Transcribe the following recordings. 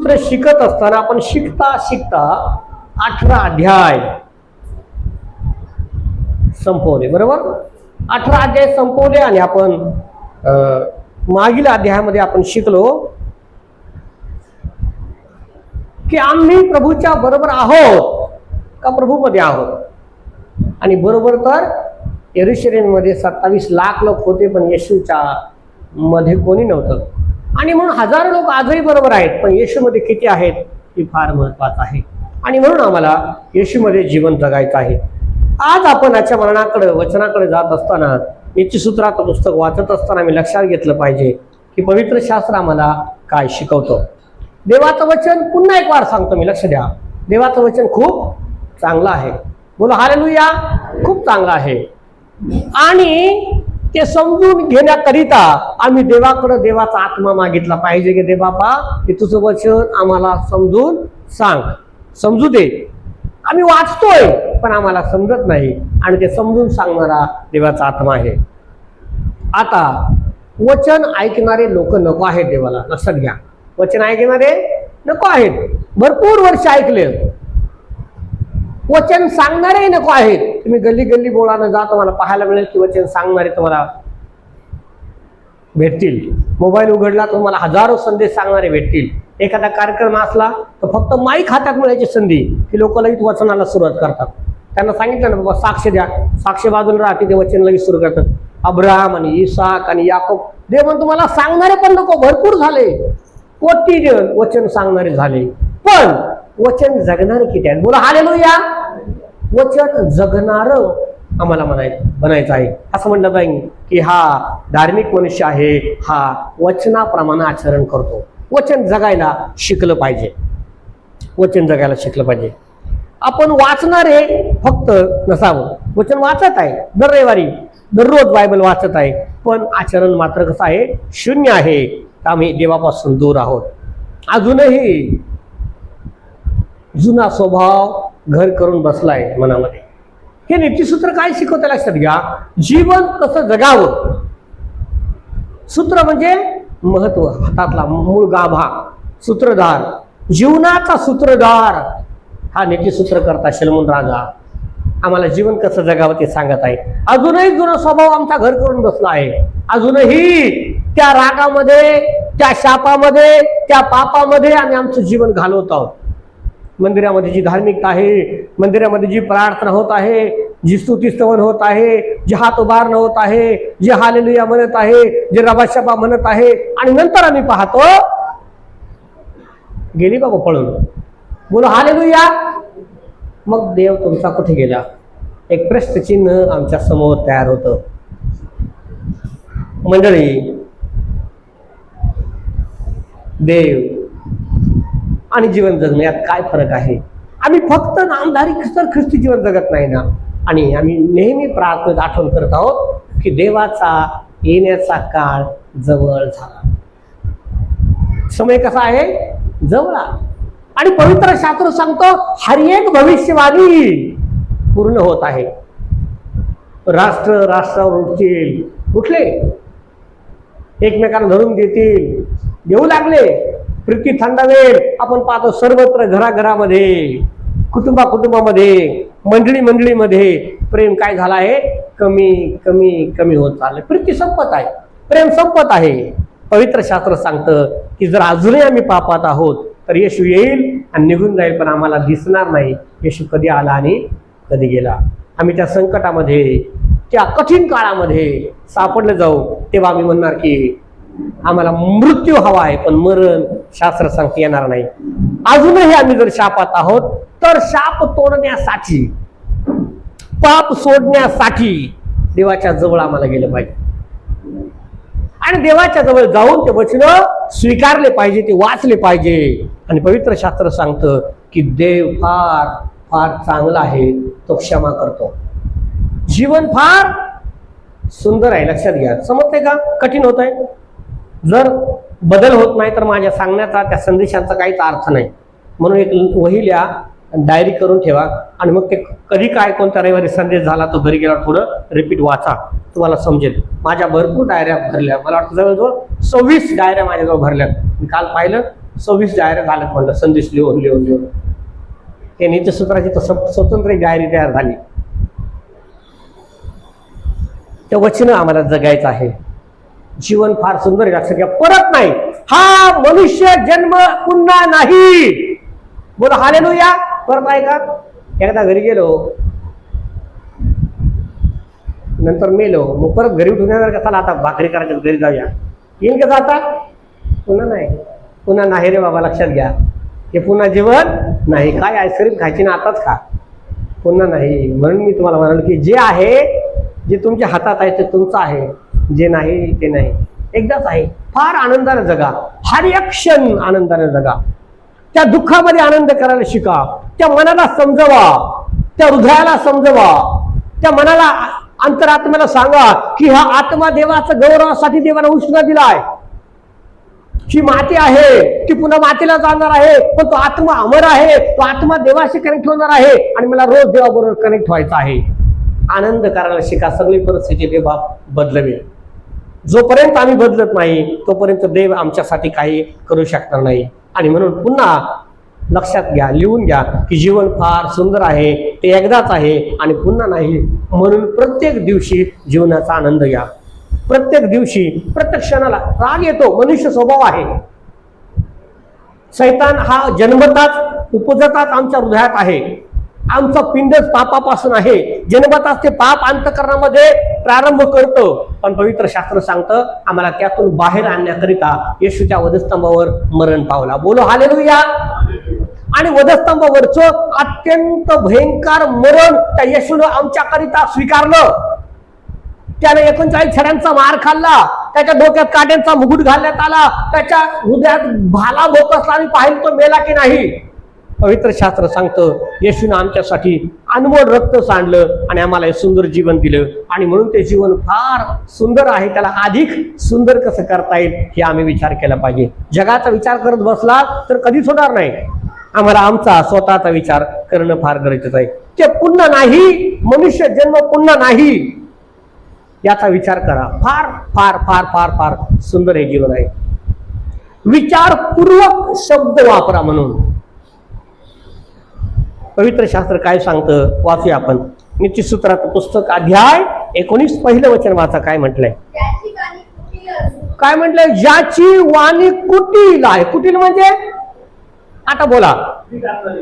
नीतिसूत्र शिकत असताना आपण शिकता शिकता 18 अध्याय संपवले, बरोबर? 18 अध्याय संपवले आणि आपण मागील अध्यायामध्ये आपण शिकलो की आम्ही प्रभूच्या बरोबर आहोत का प्रभूमध्ये आहोत. आणि बरोबर तर यरूशलेममध्ये 27 लाख लोक होते, पण येशूच्या मध्ये कोणी नव्हतं. आणि म्हणून हजारो लोक आजही बरोबर आहेत, पण येशूमध्ये किती आहेत हे फार महत्वाचं आहे. आणि म्हणून आम्हाला येशूमध्ये जीवन जगायचं आहे. आज आपण याच्या मरणाकडे वचनाकडे जात असताना, नीतिसूत्राचं पुस्तक वाचत असताना मी लक्षात घेतलं पाहिजे की पवित्र शास्त्र आम्हाला काय शिकवतो. देवाचं वचन पुन्हा एक वार सांगतो मी, लक्ष द्या. देवाचं वचन खूप चांगलं आहे. बोला हालेलुया. खूप चांगलं आहे. आणि ते समजून घेण्याकरिता आम्ही देवाकडे देवाचा आत्मा मागितला पाहिजे की दे बापा, की तुझं वचन आम्हाला समजून सांग, समजू दे. आम्ही वाचतोय पण आम्हाला समजत नाही, आणि ते समजून सांगणारा देवाचा आत्मा आहे. आता वचन ऐकणारे लोक नको आहेत देवाला, लक्षात घ्या. वचन ऐकणारे नको आहेत. भरपूर वर्ष ऐकले. वचन सांगणारे नको आहेत. तुम्ही गल्ली गल्ली बोळानं जा, तुम्हाला पाहायला मिळेल की वचन सांगणारे तुम्हाला भेटतील. मोबाईल उघडला तुम्हाला हजारो संदेश सांगणारे भेटतील. एखादा कार्यक्रम असला तर फक्त माईक हातात मिळायची संधी की लोक लगेच वचनाला सुरुवात करतात. त्यांना सांगितलं ना बाबा साक्ष द्या, साक्ष बाजूला राहते, ते वचन लगेच सुरू करतात. अब्राहम आणि इसाक आणि याकोब, देव म्हणतो तुम्हाला सांगणारे पण नको, भरपूर झाले, कोटी देव वचन सांगणारे झाले, पण वचन जगणारे किती आहेत? बोला हालेलुया. वचन जगणार आम्हाला बनायचं आहे. असं म्हणलं जाईल की हा धार्मिक मनुष्य आहे, हा वचनाप्रमाणे आचरण करतो. वचन जगायला शिकलं पाहिजे. वचन जगायला शिकलं पाहिजे. आपण वाचणारे फक्त नसावं. वचन वाचत आहे दर रविवारी, दररोज बायबल वाचत आहे, पण आचरण मात्र कसं आहे? शून्य आहे. आम्ही देवापासून दूर आहोत. अजूनही जुना स्वभाव घर करून बसलाय मनामध्ये. हे नीतिसूत्र काय शिकवते लक्षात घ्या. जीवन कसं जगावं. सूत्र म्हणजे महत्व, हातातला मूळ गाभा, सूत्रधार, जीवनाचा सूत्रधार हा नीतिसूत्र करता शलोमोन राजा आम्हाला जीवन कसं जगावं ते सांगत आहे. अजूनही जुना स्वभाव आमचा घर करून बसला आहे. अजूनही त्या रागामध्ये, त्या शापामध्ये, त्या पापामध्ये आम्ही आमचं जीवन घालवत आहोत. मंदिरामध्ये जी धार्मिकता आहे, मंदिरामध्ये जी प्रार्थना होत आहे, जी स्तुतीस्तवन होत आहे, जे हात उभारणं होत आहे, जे हालेलुया म्हणत आहे, जे रबाशबा म्हणत आहे, आणि नंतर आम्ही पाहतो गेली बाबा पळून. बोलो हालेलुया. मग देव तुमचा कुठे गेला? एक प्रश्नचिन्ह आमच्या समोर तयार होतं. मंडळी, देव आणि जीवन जगणे यात काय फरक आहे? आम्ही फक्त नामधारी ख्रिस्ती जीवन जगत नाही ना, आणि आम्ही नेहमी प्रार्थनेत आठवण करत आहोत की देवाचा येण्याचा काळ जवळ झाला. समय कसा आहे? जवळ. आणि पवित्र शास्त्र सांगतो हर एक भविष्यवाणी पूर्ण होत आहे. राष्ट्र राष्ट्रावर उठतील, उठले, एकमेकांना धरून देतील, देऊ लागले, प्रीती थंडावेल. आपण पाहतो सर्वत्र घराघरामध्ये, कुटुंबामध्ये, मंडळीमध्ये प्रेम काय झालं आहे? कमी कमी कमी होत चाललंय. प्रीती संपत आहे, प्रेम संपत आहे. पवित्र शास्त्र सांगतं की जर अजूनही आम्ही पापात आहोत तर येशू येईल आणि निघून जाईल, पण आम्हाला दिसणार नाही येशू कधी आला आणि कधी गेला. आम्ही त्या संकटामध्ये, त्या कठीण काळामध्ये सापडले जाऊ, तेव्हा आम्ही म्हणणार की आम्हाला मृत्यू हवा आहे, पण मरण शास्त्र सांगते येणार नाही. अजूनही आम्ही जर शापात आहोत तर शाप तोडण्यासाठी, पाप सोडण्यासाठी देवाच्या जवळ आम्हाला गेलं पाहिजे. आणि देवाच्या जवळ जाऊन ते वचन स्वीकारले पाहिजे, ते वाचले पाहिजे. आणि पवित्र शास्त्र सांगतं की देव फार फार चांगला आहे, तो क्षमा करतो. जीवन फार सुंदर आहे, लक्षात घ्या. समजते का? कठीण होत आहे. जर बदल होत नाही तर माझ्या सांगण्याचा, त्या संदेशाचा काहीच अर्थ नाही. म्हणून एक वही लिहा, डायरी करून ठेवा, आणि मग ते कधी काय कोणत्या रविवारी संदेश झाला तो घरी गेला थोडं रिपीट वाचा, तुम्हाला समजेल. माझ्या भरपूर डायऱ्या भरल्या, मला वाटतं जवळजवळ 26 डायऱ्या माझ्याजवळ भरल्यात. मी काल पाहिलं 26 डायऱ्या झाल्यात म्हणलं, संदेश लिहून लिहून लिहून. हे नीतिसूत्राची तर स्वतंत्र एक डायरी तयार झाली. ते वचन आम्हाला जगायचं आहे. जीवन फार सुंदर आहे, लक्षात घ्या. परत नाही, हा मनुष्य जन्म पुन्हा नाही. बोला हालेलुया. परत आहे का? एकदा घरी गेलो, नंतर मेलो, मग परत घरी उठून येणार का? चला आता भाकरी करायच्या, घरी जाऊया. येईन का आता? पुन्हा नाही, पुन्हा नाही रे बाबा, लक्षात घ्या. हे पुन्हा जीवन नाही. काय आईस्क्रीम खायची ना, आताच खा, पुन्हा नाही. म्हणून मी तुम्हाला म्हणालो की जे आहे, जे तुमच्या हातात आहे ते तुमचं आहे, जे नाही ते नाही. एकदाच आहे. फार आनंदाने जगा, हर एक क्षण आनंदाने जगा. त्या दुःखामध्ये आनंद करायला शिका. त्या मनाला समजवा, त्या हृदयाला समजवा, त्या मनाला, अंतरात्म्याला सांगा की हा आत्मा देवाचा गौरवासाठी देवाला उष्ण दिलाय. ही माती आहे, ती पुन्हा मातीला जाणार आहे, पण तो आत्मा अमर आहे. तो आत्मा देवाशी कनेक्ट होणार आहे आणि मला रोज देवाबरोबर कनेक्ट व्हायचं आहे. आनंद करायला शिका. सगळी परिस्थिती देव बदलवेल. जोपर्यंत आम्ही बदलत नाही तोपर्यंत देव आमच्यासाठी काही करू शकणार नाही. आणि म्हणून पुन्हा लक्षात घ्या, लिहून घ्या की जीवन फार सुंदर आहे, ते एकदाच आहे आणि पुन्हा नाही. म्हणून प्रत्येक दिवशी जीवनाचा आनंद घ्या. प्रत्येक दिवशी, प्रत्येक क्षणाला. राग येतो, मनुष्य स्वभाव आहे. शैतान हा जन्मताच उपजताच आमच्या हृदयात आहे. आमचा पिंडच पापापासून आहे. जन्मताच ते पाप अंतःकरणामध्ये प्रारंभ करतो. पण पवित्र शास्त्र सांगतं आम्हाला त्यातून बाहेर आणण्याकरिता येशूच्या वधस्तंभावर मरण पावला. बोलो हालेलुया. आणि वधस्तंभावरचं अत्यंत भयंकर मरण त्या येशूनं आमच्याकरिता स्वीकारलं. त्याने 39 छड्यांचा मार खाल्ला, त्याच्या डोक्यात काट्यांचा मुकुट घालण्यात आला, त्याच्या हृदयात भाला भोकसला आणि पाहिलं तो मेला की नाही. पवित्र शास्त्र सांगतं येशूने आमच्यासाठी अनमोल रक्त सांडलं आणि आम्हाला हे सुंदर जीवन दिलं. आणि म्हणून ते जीवन फार सुंदर आहे. त्याला अधिक सुंदर कसं करता येईल हे आम्ही विचार केला पाहिजे. जगाचा विचार करत बसला तर कधीच होणार नाही. आम्हाला आमचा स्वतःचा विचार करणं फार गरजेचं आहे. ते पुन्हा नाही, मनुष्य जन्म पुन्हा नाही, याचा विचार करा. फार फार फार फार फार सुंदर हे जीवन आहे. विचारपूर्वक शब्द वापरा. म्हणून पवित्र शास्त्र काय सांगतं वाचूया आपण. नीतिसूत्राचं पुस्तक अध्याय 19 पहिलं वचन वाचा. काय म्हटलंय? काय म्हटलंय? ज्याची वाणी कुटील आहे. कुटील म्हणजे आता बोला.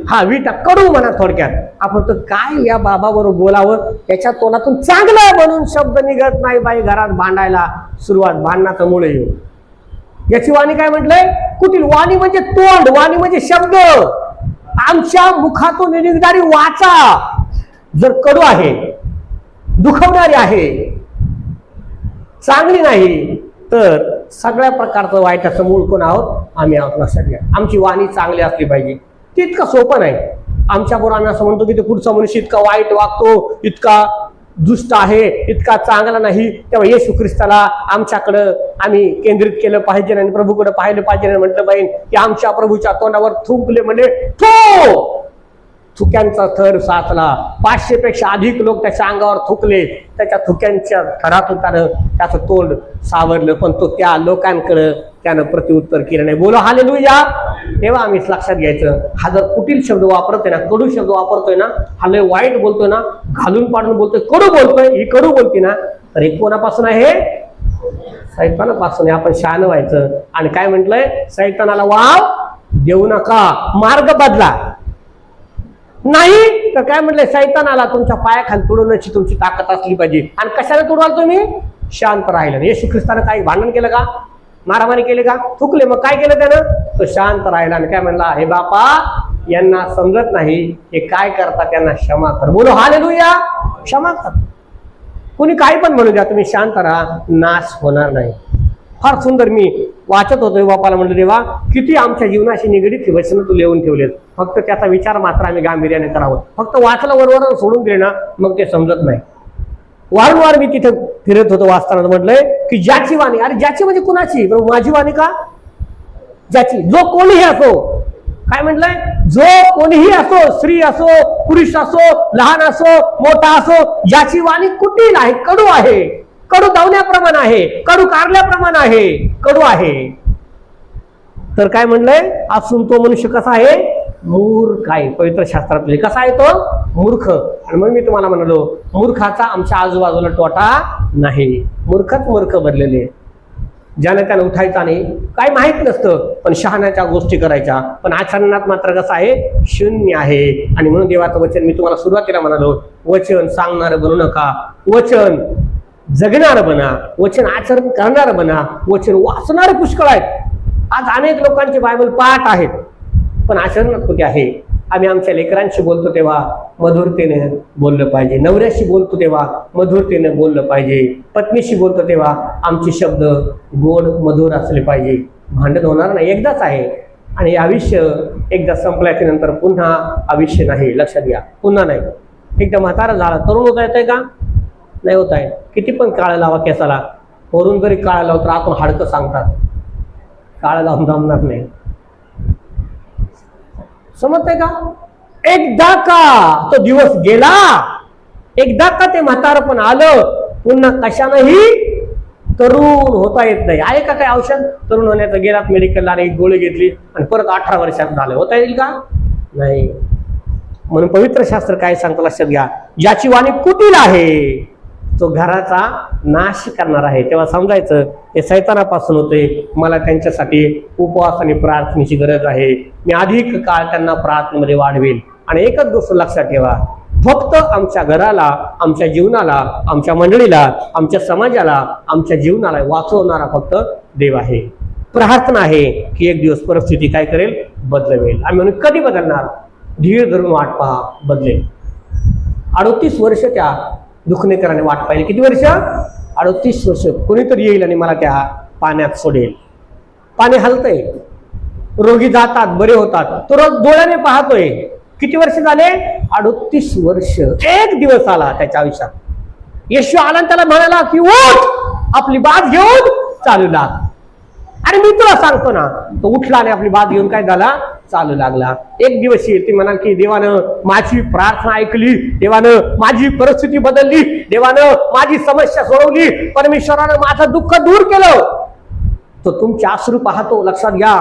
हा, विटा, कडू म्हणा थोडक्यात. आपण तर काय या बाबाबरोबर बोलावं, त्याच्या तोंडातून चांगलं म्हणून शब्द निघत नाही. बाई घरात भांडायला सुरुवात, भांडणाचं मुळे येऊ. याची वाणी काय म्हटलंय? कुटील. वाणी म्हणजे तोंड, वाणी म्हणजे शब्द. आमच्या मुखातून निघणारी वाचा जर कडू आहे, दुखवणारी आहे, चांगली नाही, तर सगळ्या प्रकारचं वाईटाचं मूळ कोण आहोत? आम्ही आहोत. लक्षात घ्या. आमची वाणी चांगली असली पाहिजे. ते इतकं सोपं नाही. आमच्याबरोबर आम्ही असं म्हणतो की ते पुढचा मनुष्य इतका वाईट वागतो, इतका दुष्ट आहे, इतका चांगला नाही. तेव्हा येशू ख्रिस्ताला आमच्याकडं आम्ही केंद्रित केलं पाहिजे आणि प्रभूकडे पाहिलं पाहिजे आणि म्हटलं पाहिजे की आमच्या प्रभूच्या तोंडावर थुंकले म्हणजे थुक्यांचा थर साचला. 500 पेक्षा अधिक लोक त्याच्या अंगावर थुकले. त्याच्या थुक्यांच्या थरातून त्याचं तोंड सावरलं, पण तो त्या लोकांकडे त्यानं प्रत्युत्तर केलं नाही. बोला हालेलुया. तेव्हा आम्ही लक्षात घ्यायचं, हा जर कुटील शब्द वापरतोय ना, कडू शब्द वापरतोय ना, हा लय वाईट बोलतोय ना, घालून पाडून बोलतोय, कडू बोलतोय, ही कडू बोलते ना, तर हे कोणापासून आहे? सैतानापासून आहे. आपण शहाणं व्हायचं. आणि काय म्हटलंय? सैतानाला वाव देऊ नका, मार्ग बदला. नाही तर काय म्हटलंय? सैतानाला तुमच्या पायाखाली तुडवण्याची तुमची ताकद असली पाहिजे. आणि कशाला तुडवाल तुम्ही? शांत राहिलं. येशू ख्रिस्तानं काही भांडण केलं का? मारामारी केले का? थुकले, मग काय केलं त्यानं? तो शांत राहिला आणि काय म्हणला? हे बापा, यांना समजत नाही, हे काय करतात, त्यांना क्षमा कर. बोलो हालेलुया. क्षमा कर. कुणी काही पण म्हणू द्या, तुम्ही शांत राहा, नाश होणार नाही. फार सुंदर. मी वाचत होतो, बापाला म्हणलं देवा किती आमच्या जीवनाशी निगडीत वचन तू लिहून ठेवलेत, फक्त त्याचा विचार मात्र आम्ही गांभीर्याने करावं. फक्त वाचलं वरवर सोडून दिले ना, मग ते समजत नाही. वारंवार मी तिथे फिरत होतो वाचताना, म्हटलंय की ज्याची वाणी, अरे ज्याची म्हणजे कुणाची? माझी वाणी का? ज्याची, जो कोणीही असो. काय म्हटलंय? जो कोणीही असो, स्त्री असो, पुरुष असो, लहान असो, मोठा असो, ज्याची वाणी कुटील आहे, कडू आहे, कडू धावण्याप्रमाणे आहे, कडू कारल्याप्रमाणे आहे, कडू आहे. तर काय म्हणलंय, असून तो मनुष्य कसा आहे, मूर्ख आहे. पवित्र शास्त्रात कसा आहे तो, मूर्ख. आणि मग मी तुम्हाला म्हणालो, मूर्खाचा आमच्या आजूबाजूला तोटा नाही. मूर्खच मूर्ख बनलेले, ज्याने त्यानं उठायचा नाही, काय माहित नसतं, पण शहाण्याच्या गोष्टी करायच्या, पण आचरणात मात्र कसं आहे, शून्य आहे. आणि म्हणून देवाचं वचन मी तुम्हाला सुरुवातीला म्हणालो, वचन सांगणारं बनू नका, वचन जगणार बना, वचन आचरण करणार बना, वचन वाचणारे पुष्कळ आहेत. आज अनेक लोकांचे बायबल पाठ आहेत, पण आचरणात कुठे आहे. आम्ही आमच्या लेकरांशी बोलतो तेव्हा मधुरतेने बोललं पाहिजे, नवऱ्याशी बोलतो तेव्हा मधुरतेने बोललं पाहिजे, पत्नीशी बोलतो तेव्हा आमचे शब्द गोड मधुर असले पाहिजे. भांडण होणार नाही, एकदाच आहे. आणि आयुष्य एकदा संपल्याच्या नंतर पुन्हा आयुष्य नाही, लक्षात घ्या, पुन्हा नाही. एकदा म्हातारा झाला, तरुण होता येतंय का, नाही होत आहे. किती पण काळ लावा केसाला, वरून जरी काळ लावलं तर आपण हाडकं सांगतात, काळ लावून जमणार नाही. समजतंय का, एकदा का तो दिवस गेला, एकदा का ते म्हातारपण आलं, पुन्हा कशानंही तरुण होता येत नाही. आहे का काय औषध तरुण होण्याचं, गेलात मेडिकलला आणि एक गोळी घेतली आणि परत 18 वर्षात झालं, होता येईल का, नाही. म्हणून पवित्र शास्त्र काय सांगतं लक्षात घ्या, ज्याची वाणी कुटील आहे तो घराचा नाश करणार आहे. तेव्हा समजायचं हे सैतानापासून होते, मला त्यांच्यासाठी उपवास आणि प्रार्थनेची गरज आहे, मी अधिक काळ त्यांना प्रार्थनेमध्ये वाढवेल. आणि एकच गोष्ट लक्षात ठेवा, फक्त आमच्या घराला, आमच्या जीवनाला, आमच्या मंडळीला, आमच्या समाजाला, आमच्या जीवनाला वाचवणारा फक्त देव आहे. प्रार्थना आहे की एक दिवस परिस्थिती काय करेल, बदलवेल. आम्ही म्हणून कधी बदलणार, धीर धरून वाट पहा, बदलेल. 38 वर्ष त्या दुखणेकराने वाट पाहिली. किती वर्ष, 38 वर्ष. कोणीतरी येईल आणि मला त्या पाण्यात सोडेल. पाणी हलतंय, रोगी जातात, बरे होतात, तो रोज डोळ्याने पाहतोय. किती वर्ष झाले, 38 वर्ष. एक दिवस आला त्याच्या आयुष्यात, येशू आला त्याला म्हणाला की उठ, आपली बाज घेऊन चालू लाग. आणि मी तुला सांगतो ना, तो उठला आणि आपली बाज घेऊन काय झाला, चालू लागला. एक दिवस येईल ती म्हणाल की देवानं माझी प्रार्थना ऐकली, देवानं माझी परिस्थिती बदलली, देवानं माझी समस्या सोडवली, परमेश्वरानं माझं दुःख दूर केलं. तो तुमचे अश्रू पाहतो, लक्षात घ्या,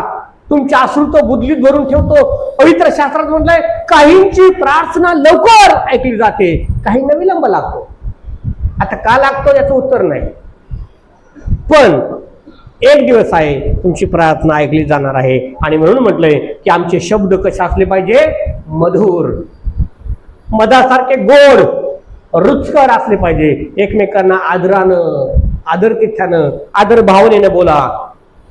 तुमचे अश्रू तो बुदलीत भरून ठेवतो. पवित्र शास्त्रात म्हटलंय, काहींची प्रार्थना लवकर ऐकली जाते, काहींना विलंब लागतो. आता का लागतो याचं उत्तर नाही, पण एक दिवस आहे तुमची प्रार्थना ऐकली जाणार आहे. आणि म्हणून म्हटलंय की आमचे शब्द कसे असले पाहिजे, मधुर, मधासारखे गोड, रुचकर असले पाहिजे. एकमेकांना आदरानं, आदरतिथ्यानं, आदर भावनेने बोला,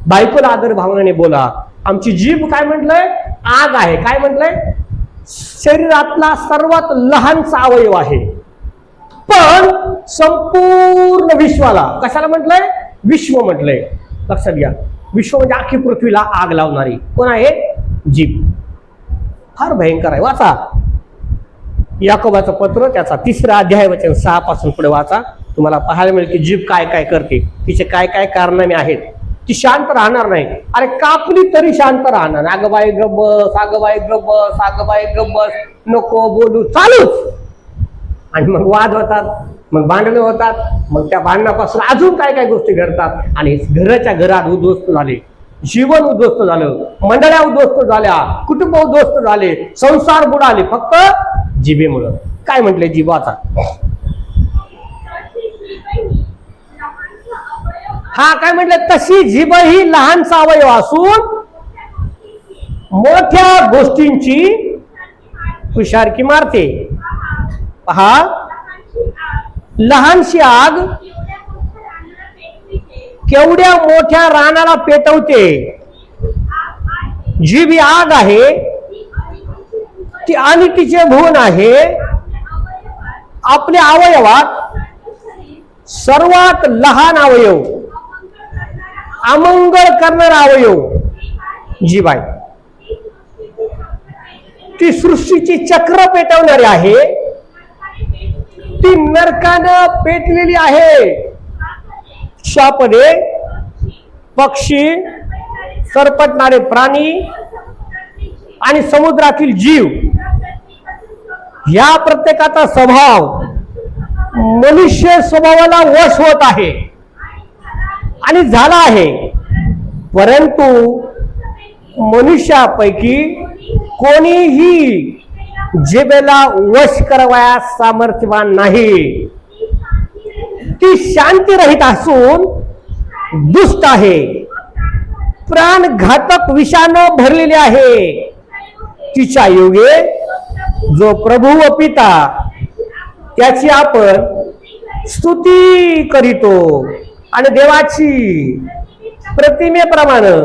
बायकोला आदर भावनेने बोला. आमची जीभ काय म्हटलंय, आग आहे. काय म्हटलंय, शरीरातला सर्वात लहानसा अवयव आहे, पण संपूर्ण विश्वाला कशाला म्हटलंय, विश्व म्हटलंय. लक्षात घ्या, विश्व म्हणजे अख्खी पृथ्वीला आग लावणारी कोण आहे, जीभ. फार भयंकर आहे. वाचा याकोबाचं पत्र, त्याचा 3रा अध्याय वचन 6 पासून पुढे वाचा. तुम्हाला पाहायला मिळेल की जीभ काय काय करते, तिचे काय काय कारनामे आहेत. ती शांत राहणार नाही. अरे कापली तरी शांत राहणार. अगबाई गब्बस, अगबाई गब्बस, अगबाई गब्बस, नको बोलू, चालूच. आणि मग वाद होतात, मग भांडणं होतात, मग त्या भांडणापासून अजून काय काय गोष्टी घडतात. आणि घराच्या घरात उद्ध्वस्त झाले, जीवन उद्ध्वस्त झालं, मंडळ्या उद्ध्वस्त झाल्या, कुटुंब उद्ध्वस्त झाले, संसार बुडाले, फक्त जिभेमुळं. काय म्हटले जिभाचा, हा काय म्हटलं, तशी जीभ ही लहानसा अवयव असून मोठ्या गोष्टींची हुशारकी मारते. पहा, लहानशी आग केवढ्या मोठ्या रानाला पेटवते. जीभ ही आग आहे, ती आणि तिचे भुवन आहे. आपल्या अवयवात सर्वात लहान अवयव, अमंगळ करणारा अवयव जीभ आहे. ती सृष्टीची चक्र पेटवणारी आहे, ती नरकानं पेटलेली आहे. श्वापदे, पक्षी, सरपटणारे प्राणी आणि समुद्रातील जीव, या प्रत्येकाचा स्वभाव मनुष्य स्वभावाला वश होत आहे आणि झाला आहे. परंतु मनुष्यापैकी कोणीही जिभेला वश करवयास सामर्थ्यवान नाही. ती शांतीरहित असून दुष्ट आहे, प्राणघातक विषाणू भरलेले आहे. तिच्या योगे जो प्रभू व पिता त्याची आपण स्तुती करीतो आणि देवाची प्रतिमेप्रमाणे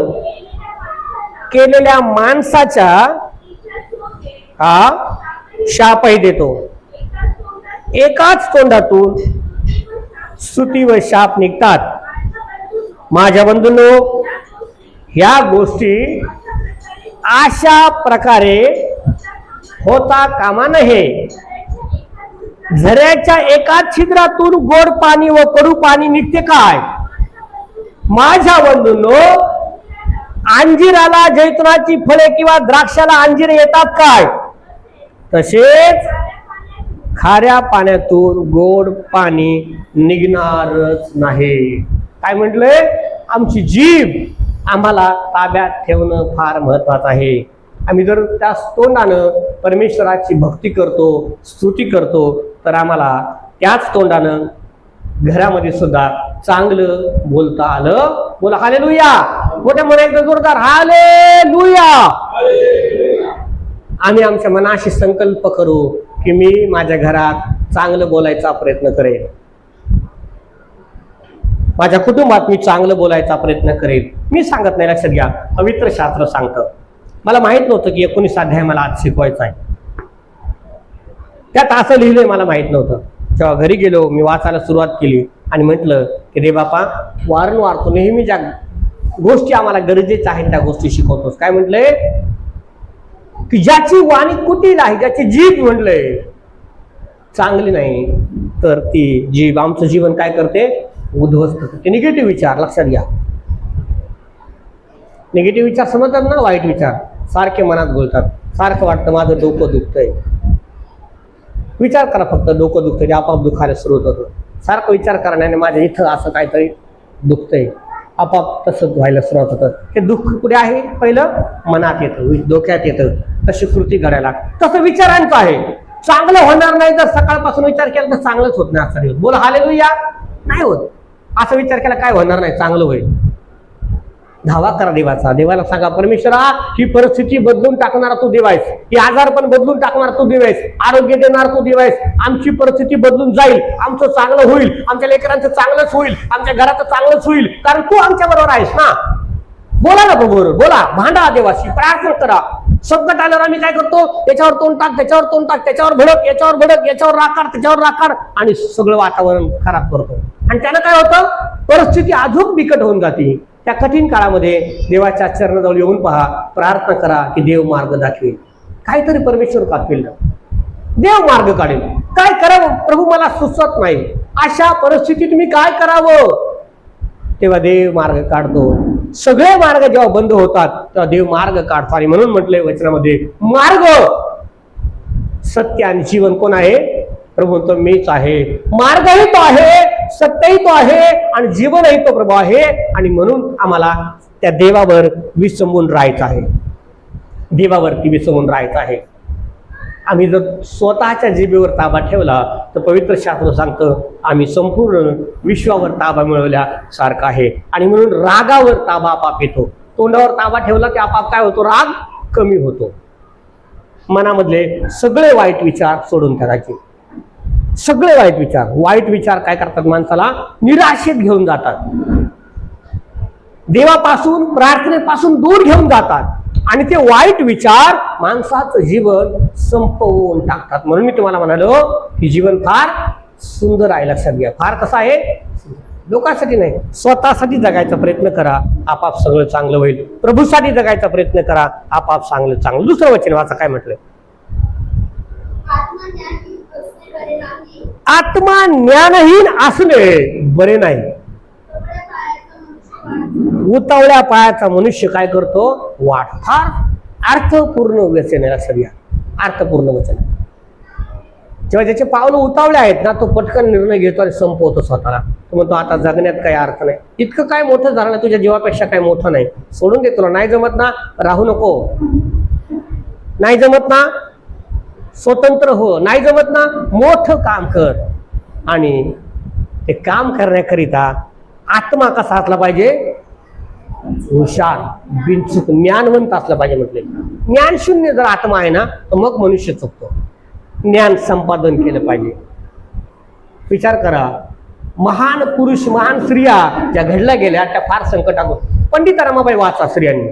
केलेल्या माणसाच्या हा शापही देतो. एकाच तोंडातून स्तुती व शाप निघतात. माझ्या बंधूंनो, ह्या गोष्टी अशा प्रकारे होता कामा नये. झऱ्याच्या एका छिद्रातून गोड पाणी व कडू पाणी निघते काय? माझ्या बंधूंनो, अंजिराला जैतुनाची फळे किंवा द्राक्षाला अंजीर येतात काय? तसेच खाऱ्या पाण्यातून गोड पाणी निघणारच नाही. काय म्हटलंय? आमची जीभ आम्हाला ताब्यात ठेवणं फार महत्वाचं आहे. आम्ही जर त्या तोंडानं परमेश्वराची भक्ती करतो, स्तुती करतो, तर आम्हाला त्याच तोंडानं घरामध्ये सुद्धा चांगलं बोलता आलं. बोला हालेलुया. मोठ्या म्हणायचं जोरदार हालेलुया. आम्ही आमच्या मनाशी संकल्प करू की मी माझ्या घरात चांगलं बोलायचा प्रयत्न करेन, माझ्या कुटुंबात मी चांगलं बोलायचा प्रयत्न करेन. मी सांगत नाही, लक्षात घ्या, पवित्र शास्त्र सांगतं. मला माहित नव्हतं की 19 अध्याय मला आज शिकवायचा आहे. त्यात असं लिहिलंय मला माहित नव्हतं. जेव्हा घरी गेलो, मी वाचायला सुरुवात केली आणि म्हटलं की रे बापा, वारंवार तू नेहमी ज्या गोष्टी आम्हाला गरजेच्या आहेत त्या गोष्टी शिकवतोस. काय म्हटलंय? की ज्याची वाणी कुटील आहे, ज्याची जीभ म्हटलंय चांगली नाही, तर ती जीभ आमचं जीवन काय करते? उद्ध्वस्त करते. निगेटिव्ह विचार, लक्षात घ्या. निगेटिव्ह विचार समजतात ना? वाईट विचार सारखे मनात बोलतात. सारखं वाटतं माझं डोकं दुखतंय. विचार करा फक्त, डोकं दुखतंय, आपाप दुखायला सुरू होतं. सारखं विचार करण्याने माझ्या इथं असं काहीतरी दुखतंय, आपाप तसंच व्हायला सुरुवात होतं. हे दुःख कुठे आहे? पहिलं मनात येतं, डोक्यात येतं. तशी कृती करायला, तसं विचारांचं आहे. चांगलं होणार नाही जर सकाळपासून विचार केला तर चांगलंच होत नाही असा दिवस. बोला हालेलुया. नाही होत. असा विचार केला काय होणार नाही, चांगलं होईल. धावा करा देवाचा. देवाला सांगा, परमेश्वरा, ही परिस्थिती बदलून टाकणारा तू देव आहेस, ही आजारपण बदलून टाकणार तू देव आहेस, आरोग्य देणार तू देव आहेस. आमची परिस्थिती बदलून जाईल, आमचं चांगलं होईल, आमच्या लेकरांचं चांगलंच होईल, आमच्या घराचं चांगलंच होईल, कारण तू आमच्या बरोबर आहेस ना. बोला ना बरोबर, बोला, भांडा देवाशी, प्रार्थना करा. संकट आल्यावर आम्ही काय करतो? त्याच्यावर तोंड टाक, त्याच्यावर तोंड टाक, त्याच्यावर भडक, याच्यावर भडक, याच्यावर राखाड, त्याच्यावर राखाड, आणि सगळं वातावरण खराब करतो. आणि त्यानं काय होतं? परिस्थिती अजून बिकट होऊन जाते. त्या कठीण काळामध्ये देवाच्या चरणाजवळ येऊन पहा, प्रार्थना करा की देव मार्ग दाखवेल. काहीतरी परमेश्वर दाखवेल, देव मार्ग काढेल. काय करावं प्रभू मला सुचत नाही, अशा परिस्थितीत मी काय करावं? तेव्हा देव मार्ग काढतो. सगळे मार्ग जेव्हा बंद होतात तेव्हा देव मार्ग काढतो. आणि म्हणून म्हटलंय वचनामध्ये, मार्ग, सत्य आणि जीवन कोण आहे? प्रभू तो मीच आहे. मार्गही तो आहे, सत्यही तो आहे, आणि जीवनही तो प्रभू आहे. आणि म्हणून आम्हाला त्या देवावर विसंबून राहायचं आहे. देवावरती विसंबून राहायचं आहे. आम्ही जर स्वतःच्या जिभेवर ताबा ठेवला तर पवित्र शास्त्र सांगतं आम्ही संपूर्ण विश्वावर ताबा मिळवल्या सारखा आहे. आणि म्हणून रागावर ताबा आपाप येतो. तोंडावर ताबा ठेवला की आपाप काय होतो? राग कमी होतो. मनामधले सगळे वाईट विचार सोडून टाकायचे. सगळे वाईट विचार काय करतात? माणसाला निराशेत घेऊन जातात, देवापासून, प्रार्थनेपासून दूर घेऊन जातात. आणि ते वाईट विचार माणसाचं जीवन संपवून टाकतात. म्हणून मी तुम्हाला म्हणालो की जीवन फार सुंदर आहे. लक्षात घ्या, फार कसं आहे? लोकांसाठी नाही, स्वतःसाठी जगायचा प्रयत्न करा, आपाप सगळं चांगलं होईल. प्रभूसाठी जगायचा प्रयत्न करा, आपाप चांगलं. दुसरं वचन वाचा, काय म्हटलंय? आत्मा ज्ञानहीन असणे बरे नाही. उतावळ्या पायाचा मनुष्य काय करतो? वाट. फार अर्थपूर्ण वचन आहे. लक्षात घ्या, अर्थपूर्ण वचन. जेव्हा ज्याचे पावलं उतावळे आहेत ना, तो पटकन निर्णय घेतो आणि संपवतो स्वतःला. तो म्हणतो आता जगण्यात काही अर्थ नाही, इतकं काय मोठं झालं ना, तुझ्या जीवापेक्षा काय मोठं नाही, सोडून दे. तुला नाही जमत ना, राहू नको. नाही जमत ना, स्वतंत्र हो. नाही जमत ना, मोठं काम कर. आणि ते काम करण्याकरिता आत्मा कसा असला पाहिजे? हुशार, बिनचूक, ज्ञानवंत असला पाहिजे. म्हटले ज्ञान शून्य जर आत्मा आहे ना, तर मग मनुष्य चुकतो. ज्ञान संपादन केलं पाहिजे. विचार करा, महान पुरुष, महान स्त्रिया ज्या घडल्या गेल्या त्या फार संकटातून. पंडित रमाबाई वाचा स्त्रियांनी.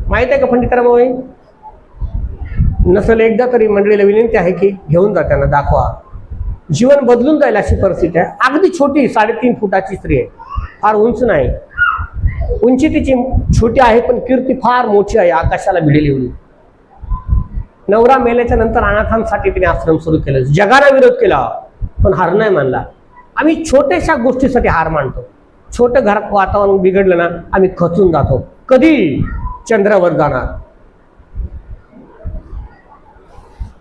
माहित आहे का पंडित रमाबाई? नसल एकदा तरी मंडळीला विनंती आहे की घेऊन जा, त्यांना दाखवा. जीवन बदलून जाईल अशी परिस्थिती आहे. अगदी छोटी 3.5 फुटाची स्त्री आहे, फार उंच नाही. उंची तिची छोटी आहे पण कीर्ती फार मोठी आहे, आकाशाला भिडेली एवढी. नवरा मेल्याच्या नंतर अनाथांसाठी तिने आश्रम सुरू केलं. जगाला विरोध केला पण हार नाही मानला. आम्ही छोट्याशा गोष्टीसाठी हार मानतो. छोटं घरात वातावरण बिघडलं ना, आम्ही खचून जातो. कधी? चंद्रावर जाणार.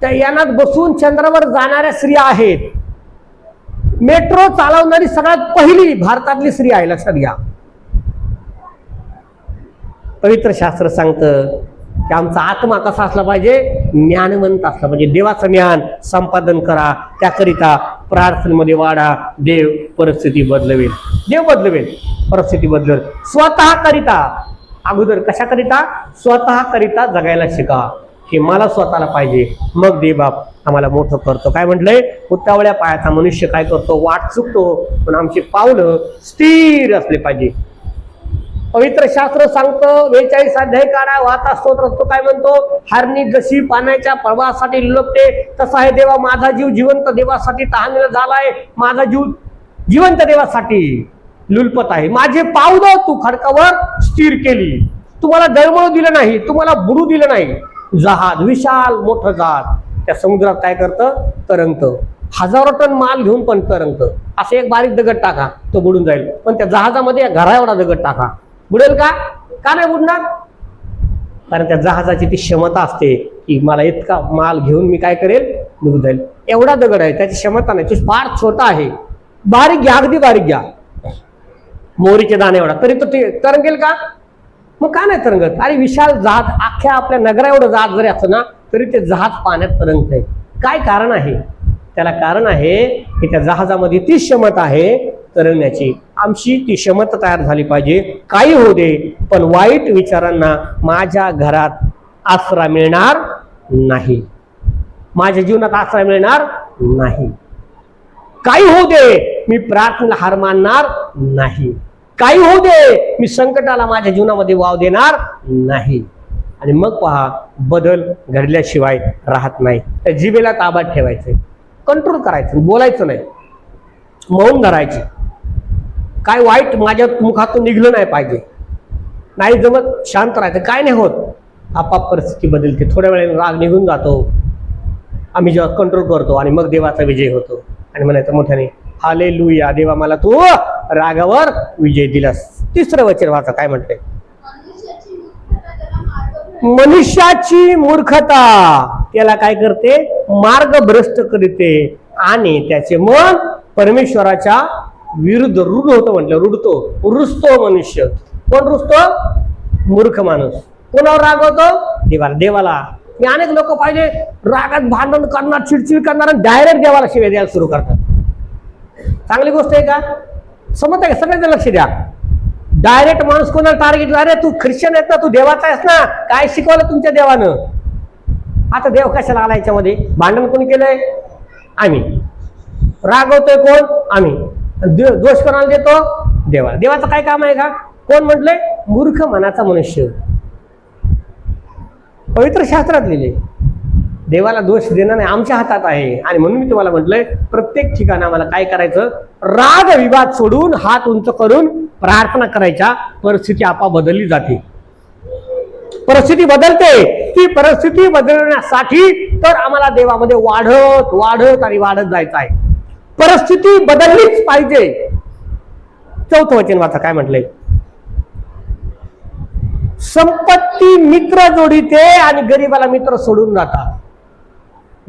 त्या यानात बसून चंद्रावर जाणाऱ्या स्त्रिया आहेत. मेट्रो चालवणारी सगळ्यात पहिली भारतातली स्त्री आहे, लक्षात घ्या. पवित्र शास्त्र सांगतं की आमचा आत्मा कसा असला पाहिजे? ज्ञानवंत असला पाहिजे. देवाचं ज्ञान संपादन करा, त्याकरिता प्रार्थनेमध्ये वाढा. देव परिस्थिती बदलवेल. देव बदलवेल, परिस्थिती बदलेल. स्वतः करिता, अगोदर कशाकरिता? स्वतः करिता जगायला शिका की मला स्वतःला पाहिजे, मग दे बाप आम्हाला मोठं करतो. काय म्हटलंय? उतावळ्या पायाचा मनुष्य काय करतो? वाट चुकतो. पण आमची पावलं स्थिर असले पाहिजे. पवित्र शास्त्र सांगतं 42 अध्याय काढा, वाचा स्तोत्र. तो काय म्हणतो? हरणी जशी पाण्याच्या प्रवाहासाठी लुलपते, तसा आहे देवा माझा जीव जिवंत देवासाठी तहानलेला झालाय. माझा जीव जिवंत देवासाठी लुलपत आहे. माझे पावलं तू खडकावर स्थिर केली. तुम्हाला दळमळू दिलं नाही, तुम्हाला बुडू दिलं नाही. जहाज, विशाल मोठं जहाज त्या समुद्रात काय करतं? तरंगतं. हजारो टन माल घेऊन पण तरंगतं. असे एक बारीक दगड टाका, तो बुडून जाईल. पण त्या जहाजामध्ये घरा एवढा दगड टाका, बुडेल का? का नाही बुडणार? कारण त्या जहाजाची ती क्षमता असते की मला इतका माल घेऊन मी काय करेल? निघून जाईल. एवढा दगड आहे, त्याची क्षमता नाही, तो फार छोटा आहे. बारीक घ्या, अगदी बारीक घ्या, मोहरीचे दाणे एवढा, तरी तो ते तरंगेल का? मग का नाही तरंगत? अरे विशाल जहाज, अख्ख्या आपल्या नगरा एवढं जहाज जरी असतं ना, तरी ते जहाज पाण्यात तरंगतंय. काय कारण आहे? त्याला कारण आहे की त्या जहाजामध्ये ती क्षमता आहे तरंगण्याची. आमची ती क्षमता तयार झाली पाहिजे. काही होऊ दे, पण वाईट विचारांना माझ्या घरात आसरा मिळणार नाही, माझ्या जीवनात आसरा मिळणार नाही. काही होऊ दे, मी प्रार्थनेला हार मानणार नाही. काही होऊ दे, मी संकटाला माझ्या जीवनामध्ये वाव देणार नाही. आणि मग पहा, बदल घडल्याशिवाय राहत नाही. त्या जिभेला ताब्यात ठेवायचं, कंट्रोल करायचं, बोलायचं नाही, मौन धरायचे. काय वाईट माझ्या मुखातून निघलं नाही पाहिजे. नाही जमत, शांत राहायचं. काय नाही होत, आपाप परिस्थिती बदलते. थोड्या वेळाने राग निघून जातो. आम्ही जेव्हा कंट्रोल करतो आणि मग देवाचा विजय होतो. आणि म्हणायचं मोठ्याने, हालेलुया, देवा मला तू रागावर विजय दिलास. तिसरं वचन वाचा, काय म्हणते? मनुष्याची मूर्खता त्याला काय करते? मार्ग भ्रष्ट करते आणि त्याचे मन परमेश्वराच्या विरुद्ध रूढ होतं. म्हटलं रुडतो, रुसतो मनुष्य. कोण रुसतो? मूर्ख माणूस. कोणावर रागवतो? देवाला. देवाला मी अनेक लोक पाहिजे रागात भांडण करणार, चिडचिड करणार आणि डायरेक्ट देवाला शिव्या द्यायला सुरू करतात. चांगली गोष्ट आहे का? समजत आहे का? सगळ्यांना लक्ष द्या. डायरेक्ट माणूस कोणाला टार्गेट? अरे तू ख्रिश्चन आहेस ना, तू देवाचा आहेस ना, काय शिकवलं तुमच्या देवानं? आता देव कशाला आला याच्यामध्ये? भांडण कोणी केलंय? आम्ही. रागवतोय कोण? आम्ही. दोष कोणाला देतो? देवाला. देवाचं काय काम आहे का? कोण म्हटलंय? मूर्ख मनाचा मनुष्य. पवित्र शास्त्रात लिहिले. देवाला दोष देणं नाही आमच्या हातात आहे. आणि म्हणून मी तुम्हाला म्हटलंय, प्रत्येक ठिकाणी आम्हाला काय करायचं? राग विवाद सोडून हात उंच करून प्रार्थना करायच्या. परिस्थिती आपोआप बदलली जाते. परिस्थिती बदलते. ती परिस्थिती बदलण्यासाठी तर आम्हाला देवामध्ये वाढत वाढत आणि वाढत जायचं आहे. परिस्थिती बदललीच पाहिजे. चौथं वचन वाचा, काय म्हटलंय? संपत्ती मित्र जोडीते आणि गरीबाला मित्र सोडून जातात.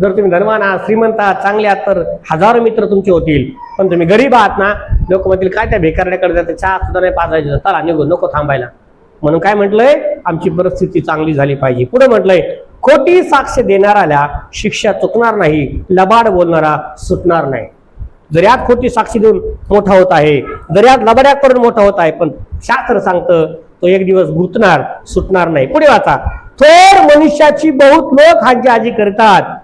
जर तुम्ही धनवान आहात, श्रीमंत आहात, चांगले आहात तर हजारो मित्र तुमचे होतील. पण तुम्ही गरीब आहात ना, लोक म्हणतील काय त्या भिकारड्याकडे जाते, चहा सुद्धा नाही पाजायचं, चला निघू, नको थांबायला. म्हणून काय म्हटलंय, आमची परिस्थिती चांगली झाली पाहिजे. पुढे म्हटलंय, खोटी साक्ष देणाऱ्याला शिक्षा चुकणार नाही, लबाड बोलणारा सुटणार नाही. जर यात खोटी साक्षी देऊन मोठा होत आहे, जर यात लबाड्या करून मोठा होत आहे, पण शास्त्र सांगतं तो एक दिवस गुंतणार, सुटणार नाही. पुढे वाचा, थोर मनुष्याची बहुत लोक हाजी करतात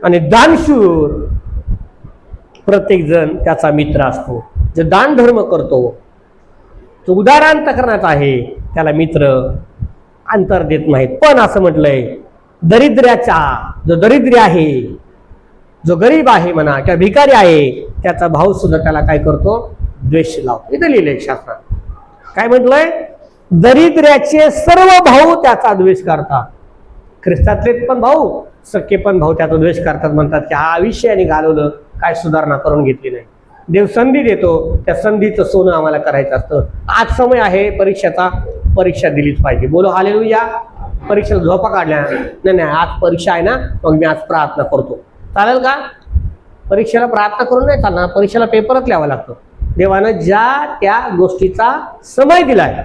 आणि दानशूर प्रत्येक जण त्याचा मित्र असतो. जो दान धर्म करतो, तो उदारांत करण्यात आहे, त्याला मित्र अंतर देत नाहीत. पण असं म्हटलंय, दरिद्र्याचा, जो दरिद्री आहे, जो गरीब आहे म्हणा किंवा भिकारी आहे, त्याचा भाऊ सुद्धा त्याला काय करतो, द्वेष लावतो. इथं लिहिलंय शास्त्रात. काय म्हटलंय, दरिद्र्याचे सर्व भाऊ त्याचा द्वेष करतात. ख्रिस्तातले पण भाऊ, सख्खे पण भाऊ त्याचा द्वेष करतात. म्हणतात की हा आयुष्याने घालवलं, काय सुधारणा करून घेतली नाही. देव संधी देतो, त्या संधीचं सोनं आम्हाला करायचं असतं. आज समय आहे परीक्षेचा, परीक्षा दिलीच पाहिजे. बोलो हालेलुया. परीक्षेला झोपा काढल्या नाही, आज परीक्षा आहे ना, मग मी आज प्रार्थना करतो, चालेल का? परीक्षेला प्रार्थना करून नाही चालणार, परीक्षेला पेपरच लिहावा लागतो. देवानं ज्या त्या गोष्टीचा समय दिलाय,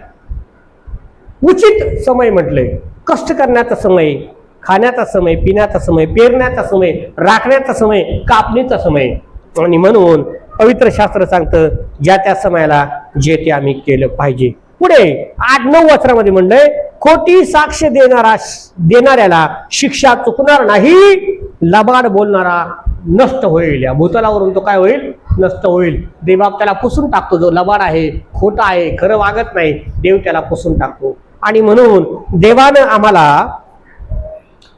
उचित समय म्हटलंय, कष्ट करण्याचा समय, खाण्याचा समय, पिण्याचा समय, पेरण्याचा समय, राखण्याचा समय, कापणीचा समय. आणि म्हणून पवित्र शास्त्र सांगतं ज्या त्या समयाला जे ते आम्ही केलं पाहिजे. पुढे 8-9 वचनामध्ये म्हणलंय, खोटी साक्ष देणाऱ्याला शिक्षा चुकणार नाही, लबाड बोलणारा नष्ट होईल. या भूतलावरून तो काय होईल, नष्ट होईल. देवबाप त्याला पुसून टाकतो. जो लबाड आहे, खोटा आहे, खरं वागत नाही, देव त्याला पुसून टाकतो. आणि म्हणून देवानं आम्हाला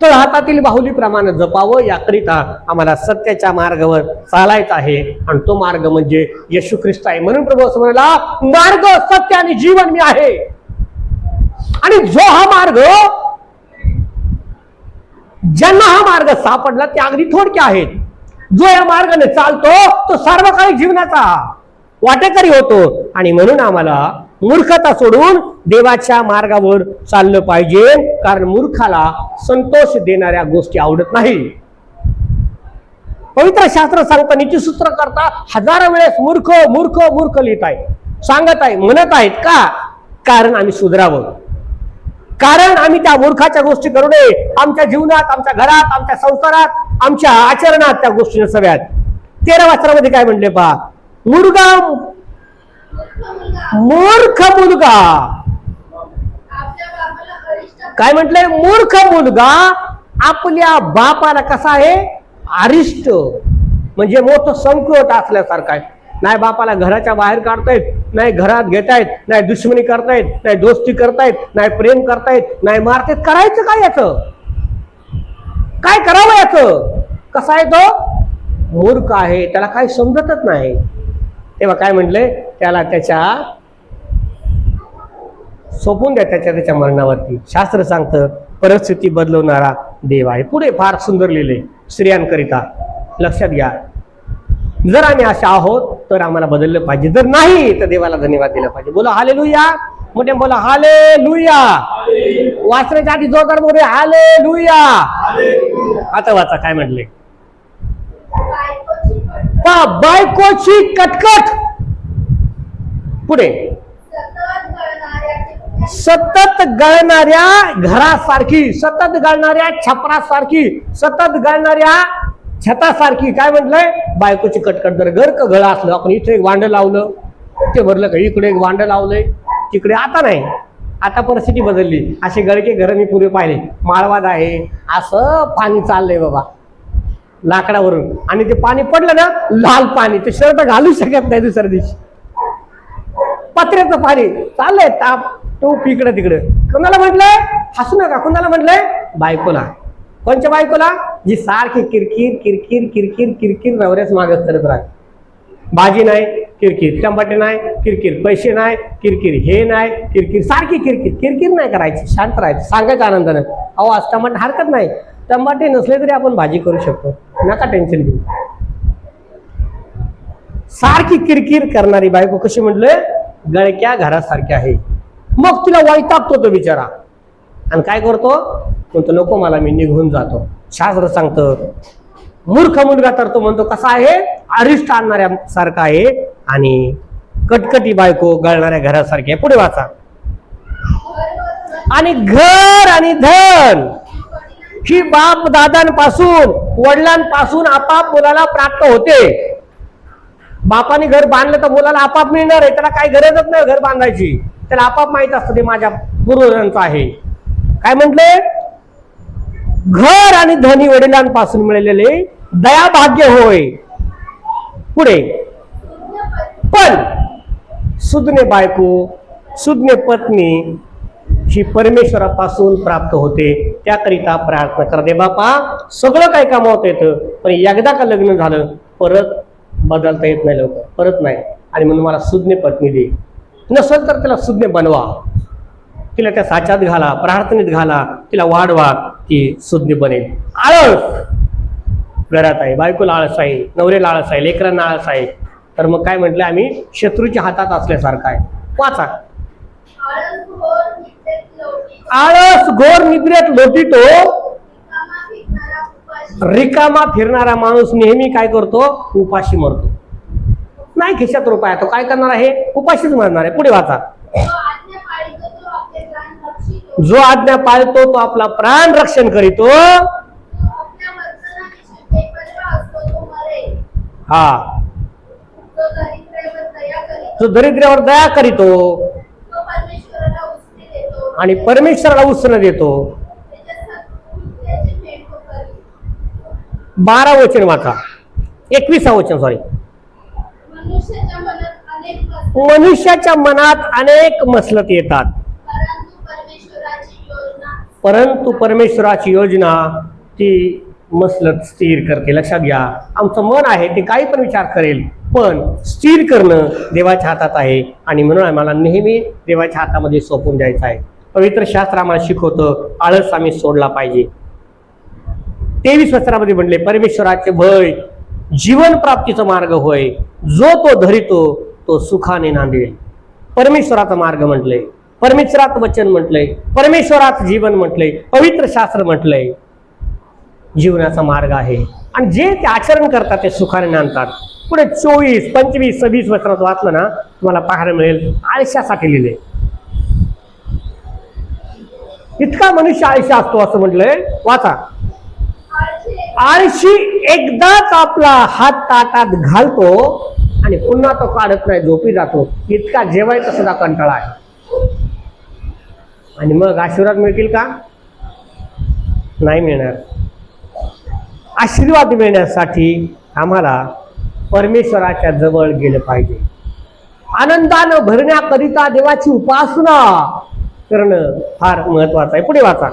तर हातातील बाहुलीप्रमाणे जपावं, याकरिता आम्हाला सत्याच्या मार्गावर चालायचं आहे. आणि तो मार्ग म्हणजे येशू ख्रिस्त आहे. म्हणून प्रभू असं म्हणाला, मार्ग, सत्य आणि जीवन मी आहे. आणि जो हा मार्ग, ज्यांना हा मार्ग सापडला ते अगदी थोडके आहेत. जो या मार्गाने चालतो तो सार्वकालिक जीवनाचा वाटेकरी होतो. आणि म्हणून आम्हाला मूर्खता सोडून देवाच्या मार्गावर चाललं पाहिजे, कारण मूर्खाला संतोष देणाऱ्या गोष्टी आवडत नाही. पवित्र शास्त्र सांगता, नीतिसूत्र करता हजारो वेळेस मूर्ख मूर्ख मूर्ख लिहित आहे, सांगत आहे, म्हणत आहेत. का? कारण आम्ही सुधारावं, कारण आम्ही त्या मूर्खाच्या गोष्टी करू नये. आमच्या जीवनात, आमच्या घरात, आमच्या संसारात, आमच्या आचरणात त्या गोष्टी नसाव्यात. 13 वचनामध्ये काय म्हणले पहा, मूर्ख मुलगा, काय म्हटलंय, मूर्ख मुलगा आपल्या बापाला कसा आहे, अरिष्ट, म्हणजे मोठं संकट असल्यासारखं आहे. नाही बापाला घराच्या बाहेर काढतायत, नाही घरात घेतायत, नाही दुश्मनी करतायत, नाही दोस्ती करतायत, नाही प्रेम करतायत, नाही मारतायत. करायचं काय याचं, काय करावं याचं? कसा आहे तो, मूर्ख आहे, त्याला काही समजतच नाही. तेव्हा काय म्हटलंय, त्याला त्याच्या सोपून द्या, त्याच्या मरणावरती. शास्त्र सांगतं परिस्थिती बदलवणारा देव आहे. पुढे फार सुंदर लिहिले स्त्रियांकरिता. लक्षात घ्या, जर आम्ही अशा आहोत तर आम्हाला बदललं पाहिजे, जर नाही तर देवाला धन्यवाद दिला पाहिजे. बोला हालेलुया. मोठे बोला हालेलुया. वाचण्याच्या आधी जोरदार बोले हालेलुया. आता वाचा काय म्हटले, बायकोची कटकट. पुढे, सतत गळणाऱ्या घरासारखी, सतत गळणाऱ्या छपरासारखी, सतत गळणाऱ्या छतासारखी. काय म्हटलंय, बायकोची कटकट. जर घर का गळा असलं, आपण इथे एक वांड लावलं, ते भरलं का, इकडे एक वांड लावलंय, तिकडे. आता नाही, आता परिस्थिती बदलली. असे गळके घर मी पूर्वी पाहिले, माळवाद आहे, असं पाणी चाललंय बाबा लाकडावरून, आणि ते पाणी पडलं ना, लाल पाणी, ते शर्ट घालू शकत नाही दुसऱ्या दिवशी. पत्र्याचं पाणी चाललंय, ताप टोप इकडे तिकडे. कोणाला म्हटलंय, हसू नका, कोणाला म्हटलंय, बायकोला. कोणच्या बायकोला, जी सारखी किरकिर किरकिर किरकिर किरकिर नवऱ्याच मागत करत राहते. भाजी नाही किरकिर, टमाटे नाही किरकिर, पैसे नाही किरकिर, हे नाही किरकिर, सारखी किरकिर. किरकिर नाही करायची, शांत राहायचं, सांगायचं आनंदानं, अहो आज टमाटे हरकत नाही, टमाटे नसले तरी आपण भाजी करू शकतो, नका टेन्शन घेऊ. सारखी किरकिर करणारी बायको कशी म्हटलंय, गळक्या घरासारखी आहे. मग तिला वैतागतो तो बिचारा, आणि काय करतो, म्हणतो नको मला, मी निघून जातो. शास्त्र सांगतं मूर्ख मुलगा तर तो म्हणतो कसा आहे, अरिष्ट आणणाऱ्या सारखा आहे आणि कटकटी बायको गळणाऱ्या घरासारखी आहे. पुढे वाचा. आणि घर आणि धन ही बाप दादांपासून वडिलांपासून आपाप मुलाला प्राप्त होते. बापाने घर बांधलं तर मुलाला आपाप मिळणार आहे, त्याला काही गरजच नाही घर बांधायची, त्याला आपाप माहित असतं ते माझ्या पूर्वजांचं आहे. काय म्हटले, घर आणि धनी वडिलांपासून मिळालेले दयाभाग्य होय. पुढे, पण सुज्ञ बायको सुज्ञ पत्नी ही परमेश्वरापासून प्राप्त होते, त्याकरिता प्रार्थना कर. दे बापा, सगळं काय कामावता येतं, पण एकदा का लग्न झालं परत बदलता येत नाही, लवकर परत नाही. आणि म्हणून मला सुज्ञ पत्नी दे, नसेल तर तिला सुज्ञ बनवा, तिला त्या साच्यात घाला, प्रार्थनेत घाला, तिला वाढवा, ती सुज्ञ बनेल. आळस घरात आहे, बायकोला आळस आहे, नवऱ्याला आळस आहे, लेकरांना आळस आहे, तर मग काय म्हटलं आम्ही, शत्रूच्या हातात असल्यासारखं आहे. वाचा. आळस घोर निद्रेत लोटीतो, रिकामा फिरणारा माणूस नेहमी काय करतो, उपाशी मरतो. नाही खिशात रुपया, तो काय करणार आहे, उपाशीच मरणार आहे. पुढे वाचा. जो आज्ञा पाळतो तो आपला प्राण रक्षण करीतो, हा, जो दरिद्र्यावर दया करीतो आणि परमेश्वराला उसनं देतो. 12 वचन वाचा, 21 वचन, सॉरी. मनुष्याच्या मनात अनेक मसलत येतात, परंतु परमेश्वराची योजना ती मसलत स्थिर करते. लक्षात घ्या, आमचं मन आहे ते काही पण विचार करेल, पण स्थिर करणं देवाच्या हातात आहे. आणि म्हणून आम्हाला नेहमी देवाच्या हातामध्ये सोपून द्यायचं आहे. पवित्र शास्त्र आम्हाला शिकवतं आळस आम्ही सोडला पाहिजे. 23 वचनामध्ये म्हणले, परमेश्वराचे भय जीवन प्राप्तीचा मार्ग होय, जो तो धरितो तो सुखाने नांदेल. परमेश्वराचा मार्ग म्हटलंय, परमेश्वरात वचन म्हटलंय, परमेश्वरात जीवन म्हटलंय, पवित्र शास्त्र म्हटलंय, जीवनाचा मार्ग आहे. आणि जे ते आचरण करतात ते सुखाने नांदतात. पुढे 24, 25, 26 वचनात वाचलं ना, तुम्हाला पाहायला मिळेल आळशासाठी लिहिले. इतका मनुष्य आळशी असतो असं म्हटलंय. वाचा. आळशी एकदाच आपला हात ताटात घालतो आणि पुन्हा तो काढत नाही, झोपी जातो. इतका जेवायचा सुद्धा कंटाळा आहे. आणि मग आशीर्वाद मिळतील का? नाही मिळणार. आशीर्वाद मिळण्यासाठी आम्हाला परमेश्वराच्या जवळ गेलं पाहिजे. आनंदानं भरण्याकरिता देवाची उपासना करणं फार महत्वाचं आहे. पुढे वाचा.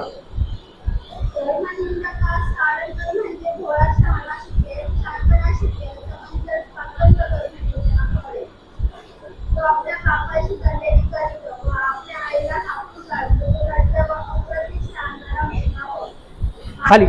खाली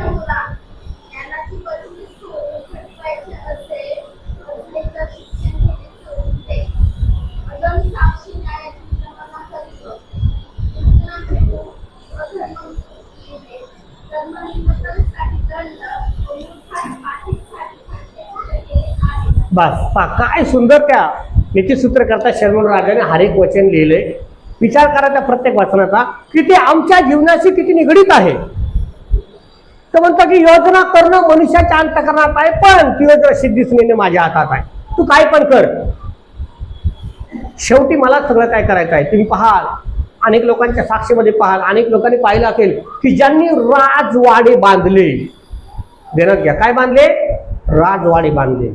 बस पा काय सुंदर त्या नीतिसूत्र करता शर्मन राजाने हर एक वचन लिहिलंय. विचार करा त्या प्रत्येक वचनाचा की ते आमच्या जीवनाशी किती निगडीत आहे. तर म्हणतो की योजना करणं मनुष्याच्या अंतःकरणात आहे, पण ती योजना सिद्धीस नेणे माझ्या हातात आहे. तू काय पण कर, शेवटी मला सगळं काय करायचं आहे. तुम्ही पाहाल अनेक लोकांच्या साक्षीमध्ये पाहाल, अनेक लोकांनी पाहिलं असेल की ज्यांनी राजवाडे बांधले, देण्यात घ्या काय बांधले, राजवाडे बांधले,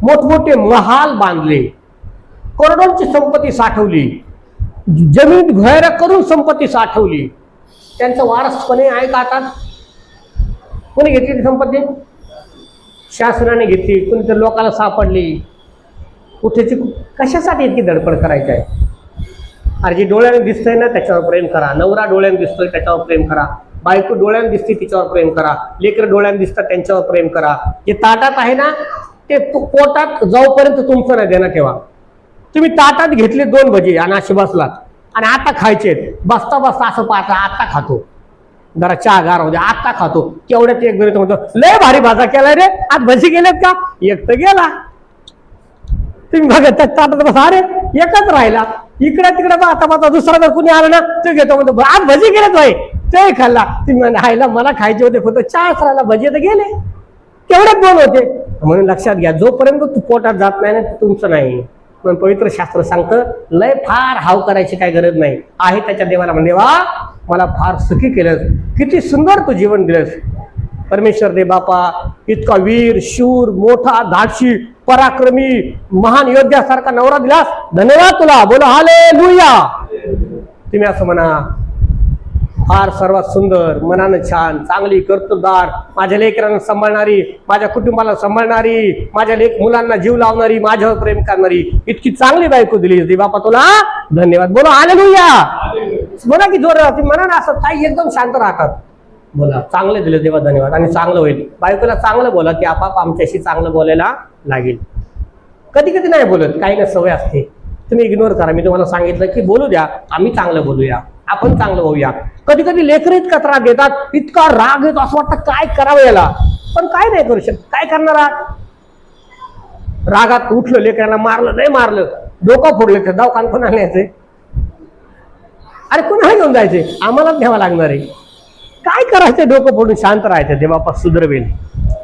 मोठमोठे महाल बांधले, करोडोंची संपत्ती साठवली, जमीन भैर करून संपत्ती साठवली, त्यांचं वारसपणे आहे का? आता कोणी घेतली ती संपत्ती? शासनाने घेतली, कोणीतरी लोकांना सापडली. कुठेची कशासाठी इतकी धडपड करायची आहे? अरे जे डोळ्याने दिसतंय ना त्याच्यावर प्रेम करा, नवरा डोळ्याने दिसतोय त्याच्यावर प्रेम करा, बायको डोळ्याने दिसते तिच्यावर प्रेम करा, लेकर डोळ्याने दिसतात त्यांच्यावर प्रेम करा. जे ताटात आहे ना ते पोटात जाऊपर्यंत तुमचं नाही देणं ठेवा. तुम्ही ताटात घेतले 2 भजी आणि असे बसलात आणि आता खायचे, बसता बसता असं पाहता आता खातो, जरा चहा गार होते आता खातो. केवढ्यात एक जण म्हणतो लय भारी भाजा केलाय रे, आज भजी गेलेत का? एक तर गेला. तुम्ही बघत ताटात बसा, अरे एकच राहिला. इकडे तिकडे आता दुसरा जर कुणी आला ना तो घेतो, म्हणतो आज भजी गेलेत भाई, ते खाल्ला. तुम्ही राहिला मला खायचे होते फक्त चहाच राहिला, भजी तर गेले. तेवढेच दोन होते. म्हणून लक्षात घ्या, जोपर्यंत तू पोटात जात नाही ना तुमचं नाही. पण पवित्र शास्त्र सांगतं लय फार हाव करायची काय गरज नाही. आहे त्याच्या देवाला म्हणजे देवा मला फार सुखी केलंस, किती सुंदर तू जीवन दिलंस. परमेश्वर दे बापा, इतका वीर शूर मोठा धाडशी पराक्रमी महान योद्ध्यासारखा नवरा दिलास, धन्यवाद तुला. बोला हालेलुया. तुम्ही असं म्हणा, फार सर्वात सुंदर, मनानं छान, चांगली, कर्तृत्वदार, माझ्या लेकरांना सांभाळणारी, माझ्या कुटुंबाला सांभाळणारी, माझ्या मुलांना जीव लावणारी, माझ्यावर प्रेम करणारी इतकी चांगली बायको दिली दे बापा तुला धन्यवाद. बोला हालेलुया. बोला की जोरात म्हणा ना, असं ताई एकदम शांत राहतात. बोला चांगले दिले देवा धन्यवाद. आणि चांगलं होईल. बायकोला चांगलं बोला की आपाप आमच्याशी चांगलं बोलायला लागेल. कधी कधी नाही बोलत, काही ना सवय असते, तुम्ही इग्नोर करा. मी तुम्हाला सांगितलं की बोलू द्या, आम्ही चांगलं बोलूया, आपण चांगलं होऊया. कधी कधी लेकरं इतका त्रास देतात, इतका राग येतो, असं वाटतं काय करावं याला, पण काय नाही करू शकत. काय करणार? रागात उठलं, लेकरांना मारलं, नाही मारलं, डोकं फोडलं, तर दवाखान्यात कोणाला न्यायचे? अरे कोणाला घेऊन जायचे? आम्हालाच घ्यावं लागणार आहे. काय करायचं? डोकं फोडून शांत राहायचं, ते बापा सुधरवेल,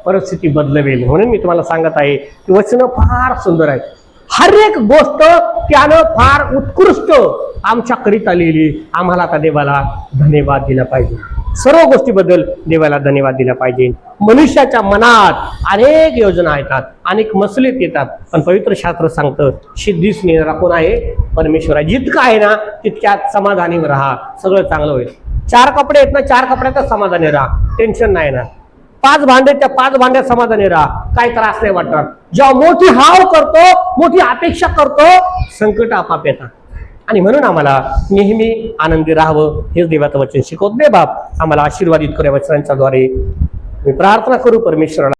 परिस्थिती बदलवेल. म्हणून मी तुम्हाला सांगत आहे की वचन फार सुंदर आहे. हर एक गोष्ट त्यानं फार उत्कृष्ट आमच्याकरिता लिहिली. आम्हाला आता देवाला धन्यवाद दिला पाहिजे. सर्व गोष्टीबद्दल देवाला धन्यवाद दिला पाहिजे. मनुष्याच्या मनात अनेक योजना येतात, अनेक मसलेत येतात, पण पवित्र शास्त्र सांगतं सिद्धीस नेणारा कोण आहे? परमेश्वर आहे. जितकं आहे ना तितक्यात समाधानी राहा, सगळं चांगलं होईल. 4 कपडे आहेत ना, 4 कपड्यातच समाधानी राहा, टेन्शन नाही ना. 5 भांडे, त्या 5 भांड्यात समाधानी राहा, काही त्रास नाही वाटणार. जेव्हा मोठी हाव करतो, मोठी अपेक्षा करतो, संकट आपाप येतात. आणि म्हणून आम्हाला नेहमी आनंदी राहावं हेच देवाचं वचन शिकवत. दे बाप आम्हाला आशीर्वादित करू या वचनांच्या द्वारे. मी प्रार्थना करू परमेश्वराला.